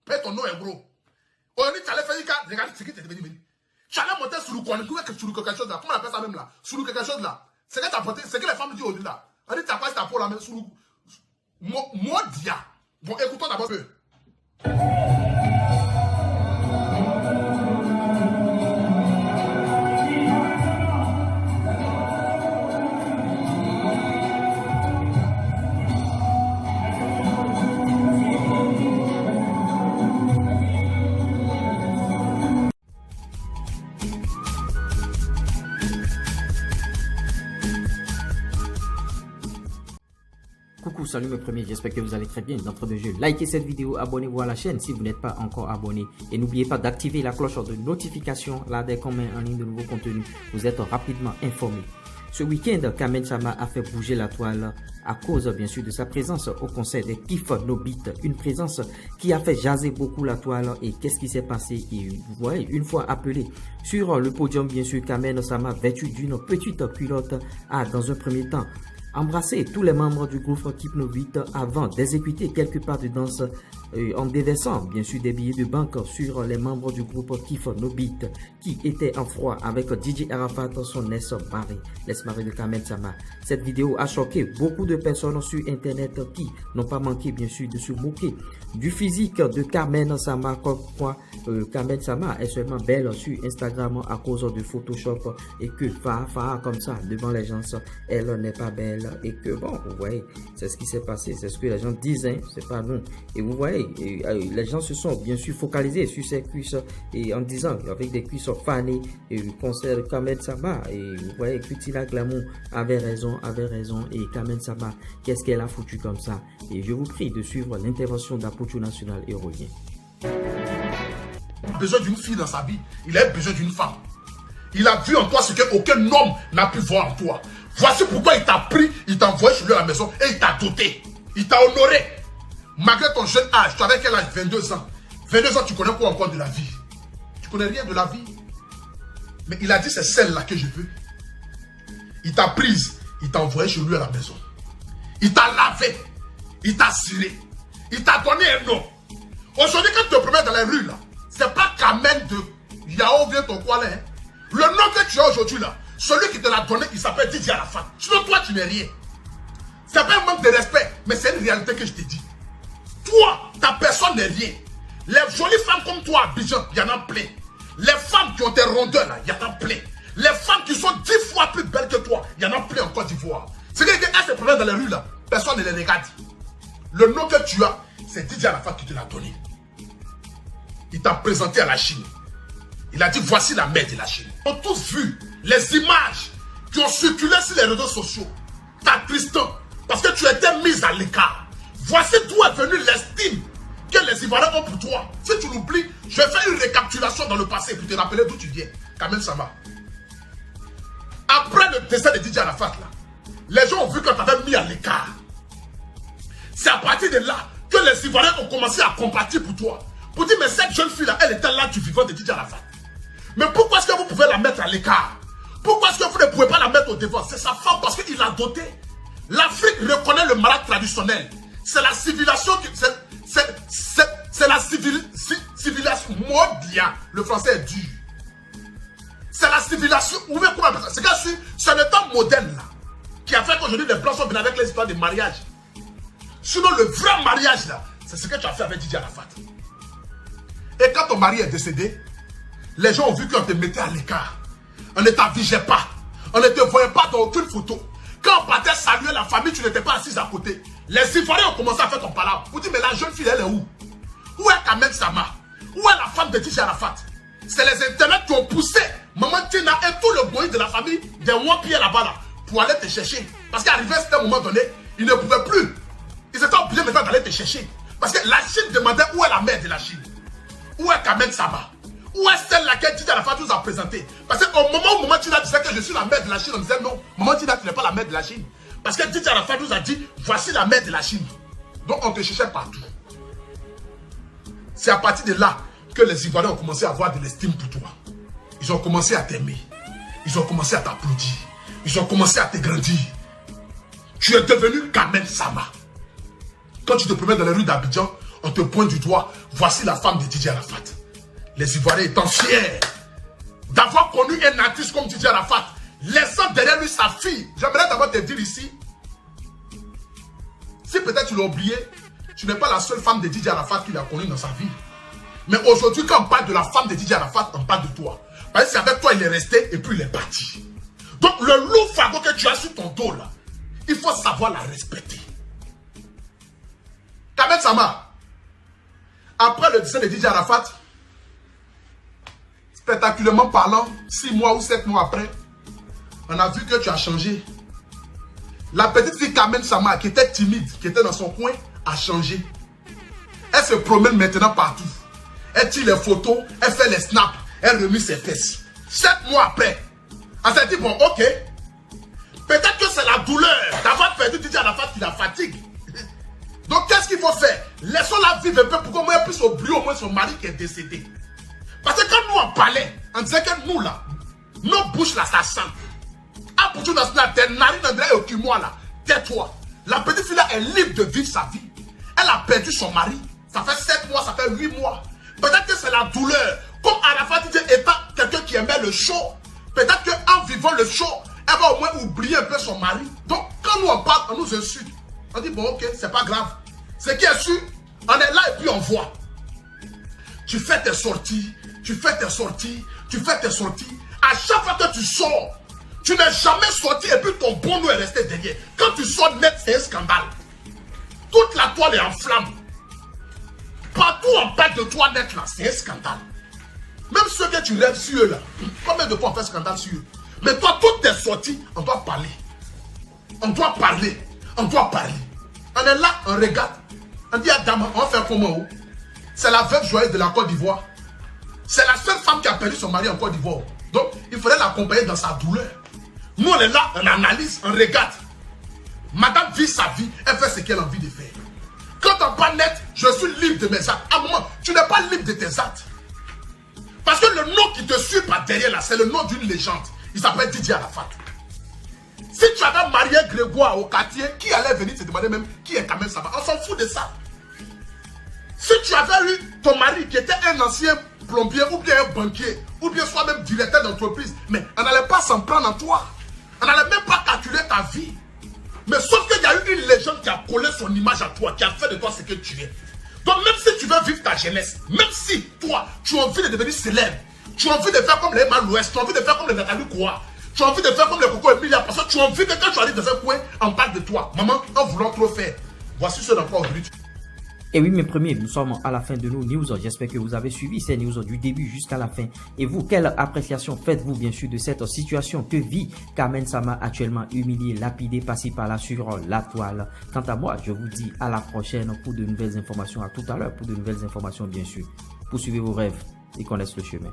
Paye ton nom est gros. On dit, tu allais faire une carte, regarde ce qui t'est devenu. Tu allais monter sur le coin, sur quelque chose là. Comment on appelle ça même là? Sur quelque chose là. C'est que tu as porté, c'est que les femmes disent au-delà là. On dit, tu as pas ta peau là, mais sur le. Moi, dia. Bon, écoutons d'abord un peu. Coucou, salut mes premiers, j'espère que vous allez très bien. D'entrée de jeu, likez cette vidéo, abonnez-vous à la chaîne si vous n'êtes pas encore abonné. Et n'oubliez pas d'activer la cloche de notification là dès qu'on met en ligne de nouveaux contenus. Vous êtes rapidement informés. Ce week-end, Kamen Sama a fait bouger la toile à cause bien sûr de sa présence au concert des Kiff No Beat. Une présence qui a fait jaser beaucoup la toile. Et qu'est-ce qui s'est passé? Et vous voyez, une fois appelé sur le podium, bien sûr, Kamen Sama, vêtu d'une petite culotte, a dans un premier temps embrasser tous les membres du groupe Kiff No Beat avant d'exécuter quelques pas de danse en déversant bien sûr des billets de banque sur les membres du groupe Kiff No Beat qui étaient en froid avec DJ Arafat, son ex-mari, l'ex-mari de Kamen Sama. Cette vidéo a choqué beaucoup de personnes sur internet qui n'ont pas manqué bien sûr de se moquer du physique de Kamen Sama, comme quoi Kamen Sama est seulement belle sur Instagram à cause de Photoshop et que Faha comme ça devant les gens, elle n'est pas belle. Et que bon, vous voyez, c'est ce qui s'est passé, c'est ce que les gens disent, hein, c'est pas nous. Et vous voyez, les gens se sont bien sûr focalisés sur ses cuisses et en disant avec des cuisses fanées et le concert de Kamen Sama. Et vous voyez, Kutila Glamour avait raison. Et Kamen Sama, qu'est-ce qu'elle a foutu comme ça? Et je vous prie de suivre l'intervention d'Apocho National et revient. Il a besoin d'une fille dans sa vie, il a besoin d'une femme. Il a vu en toi ce qu'aucun homme n'a pu voir en toi. Voici pourquoi il t'a pris, il t'a envoyé chez lui à la maison et il t'a doté. Il t'a honoré. Malgré ton jeune âge, tu avais quel âge? 22 ans. 22 ans, tu connais quoi encore de la vie? Tu connais rien de la vie. Mais il a dit, c'est celle-là que je veux. Il t'a prise, il t'a envoyé chez lui à la maison. Il t'a lavé, il t'a ciré, il t'a donné un nom. Aujourd'hui, quand tu te promènes dans les rues, là, c'est pas Kamen de Yao vient ton coin là. Hein. Le nom que tu as aujourd'hui là, celui qui te l'a donné, il s'appelle DJ Arafat. Sinon, toi, tu n'es rien. C'est pas un manque de respect, mais c'est une réalité que je te dis. Toi, ta personne n'est rien. Les jolies femmes comme toi à Abidjan, il y en a plein. Les femmes qui ont des rondeurs, là, il y en a plein. Les femmes qui sont 10 fois plus belles que toi, il y en a plein en Côte d'Ivoire. C'est que quand se promènent dans les rues, là, personne ne les regarde. Le nom que tu as, c'est DJ Arafat qui te l'a donné. Il t'a présenté à la Chine. Il a dit, voici la mère de la Chine. Ils ont tous vu les images qui ont circulé sur les réseaux sociaux. T'attristant, parce que tu étais mise à l'écart. Voici d'où est venue l'estime que les Ivoiriens ont pour toi. Si tu l'oublies, je vais faire une récapitulation dans le passé pour te rappeler d'où tu viens. Kamen Sama. Après le décès de DJ Arafat, là, les gens ont vu que tu avais mis à l'écart. C'est à partir de là que les Ivoiriens ont commencé à compatir pour toi. Pour dire, mais cette jeune fille-là, elle était là du vivant de DJ Arafat. Mais pourquoi est-ce que vous pouvez la mettre à l'écart? Pourquoi est-ce que vous ne pouvez pas la mettre au devant? C'est sa femme parce qu'il l'a dotée. L'Afrique reconnaît le mariage traditionnel. C'est la civilisation qui... C'est la civilisation mondiale. Le français est dur. C'est la civilisation... C'est le temps moderne là qui a fait qu'aujourd'hui les Blancs sont venus avec les histoires de mariage. Sinon le vrai mariage là, c'est ce que tu as fait avec DJ Arafat. Et quand ton mari est décédé, les gens ont vu qu'on te mettait à l'écart. On ne t'avigeait pas. On ne te voyait pas dans aucune photo. Quand on partait saluer la famille, tu n'étais pas assise à côté. Les Ivoiriens ont commencé à faire ton palabre. Vous dites, mais la jeune fille, elle est où? Où est Kamen Sama? Où est la femme de DJ Arafat? C'est les internets qui ont poussé Maman Tina et tout le bruit de la famille des Wapiens là-bas là, pour aller te chercher. Parce qu'arrivé à un moment donné, ils ne pouvaient plus. Ils étaient obligés maintenant d'aller te chercher. Parce que la Chine demandait où est la mère de la Chine. Où est Kamen Sama? Où est celle laquelle DJ Arafat nous a présenté? Parce qu'au moment où Maman Tina disait que je suis la mère de la Chine, on disait non, Maman Tina, tu n'es pas la mère de la Chine. Parce que DJ Arafat nous a dit, voici la mère de la Chine. Donc on te cherchait partout. C'est à partir de là que les Ivoiriens ont commencé à avoir de l'estime pour toi. Ils ont commencé à t'aimer. Ils ont commencé à t'applaudir. Ils ont commencé à te grandir. Tu es devenu Kamen Sama. Quand tu te promènes dans les rues d'Abidjan, on te pointe du doigt. Voici la femme de Didier Arafat. Les Ivoiriens étant fiers d'avoir connu un artiste comme Didier Arafat, laissant derrière lui sa fille. J'aimerais d'abord te dire ici, si peut-être tu l'as oublié, tu n'es pas la seule femme de Didier Arafat qu'il a connue dans sa vie. Mais aujourd'hui, quand on parle de la femme de Didier Arafat, on parle de toi. Parce que c'est avec toi il est resté et puis il est parti. Donc le lourd fardeau que tu as sur ton dos là, il faut savoir la respecter. Kamet Sama, après le décès de Didier Arafat, spectaculairement parlant, 6 mois ou 7 mois après, on a vu que tu as changé. La petite fille Kamet Sama, qui était timide, qui était dans son coin, a changé. Elle se promène maintenant partout. Elle tire les photos, elle fait les snaps, elle remue ses fesses. 7 mois après, elle s'est dit, bon, ok, peut-être que c'est la douleur d'avoir perdu Didier Arafat qui la fatigue. Donc, qu'est-ce qu'il faut faire? Laissons-la vivre un peu pour qu'au moins elle puisse oublier au moins son mari qui est décédé. Parce que quand nous on parlait, on disait que nous là, nos bouches là, ça sent. Ah, pour tout dans ce tes narines, on dirait, occupe-moi là, tais-toi. La petite fille là est libre de vivre sa vie. Elle a perdu son mari. Ça fait 7 mois, ça fait 8 mois. Peut-être que c'est la douleur. Comme Arafat étant quelqu'un qui aimait le show, peut-être qu'en vivant le show, elle va au moins oublier un peu son mari. Donc, quand nous on parle, on nous insulte. On dit, bon, ok, c'est pas grave. Ce qui est sûr, on est là et puis on voit. Tu fais tes sorties, tu fais tes sorties, tu fais tes sorties. À chaque fois que tu sors, tu n'es jamais sorti et puis ton bon nom est resté derrière. Quand tu sors net, c'est un scandale. Toute la toile est en flamme. Partout on parle de toi net là, c'est un scandale. Même ceux que tu rêves sur eux là, combien de fois on fait scandale sur eux? Mais toi, toutes tes sorties, on doit parler. On doit parler. On doit parler. On est là, on regarde. On dit à Dama, on va faire comment? C'est la veuve joyeuse de la Côte d'Ivoire. C'est la seule femme qui a perdu son mari en Côte d'Ivoire. Donc, il faudrait l'accompagner dans sa douleur. Nous, on est là, on analyse, on regarde. Madame vit sa vie, elle fait ce qu'elle a envie de faire. Quand on parle net, je suis libre de mes actes. À un moment, tu n'es pas libre de tes actes. Parce que le nom qui te suit par derrière là, c'est le nom d'une légende. Il s'appelle Didier Arafat. Si tu avais marié Grégoire au quartier, qui allait venir te demander même qui est Kamel Sama? On s'en fout de ça. Si tu avais eu ton mari qui était un ancien plombier ou bien un banquier, ou bien soit même directeur d'entreprise, mais on n'allait pas s'en prendre en toi. On n'allait même pas calculer ta vie. Mais sauf qu'il y a eu une légende qui a collé son image à toi, qui a fait de toi ce que tu es. Donc même si tu veux vivre ta jeunesse, même si toi, tu as envie de devenir célèbre, tu as envie de faire comme les Malouest, tu as envie de faire comme les Nathalie Koua, tu as envie de faire comme les Coco Emilia, parce que tu as envie que quand tu arrives dans un coin, on parle de toi. Maman, en voulant trop faire, voici ce dans quoi aujourd'hui. Et oui, mes premiers, nous sommes à la fin de nos news. J'espère que vous avez suivi ces news du début jusqu'à la fin. Et vous, quelle appréciation faites-vous bien sûr de cette situation que vit Kamen Sama actuellement, humilié, lapidé, passé par là sur la toile? Quant à moi, je vous dis à la prochaine pour de nouvelles informations. À tout à l'heure pour de nouvelles informations bien sûr. Poursuivez vos rêves et connaissez le chemin.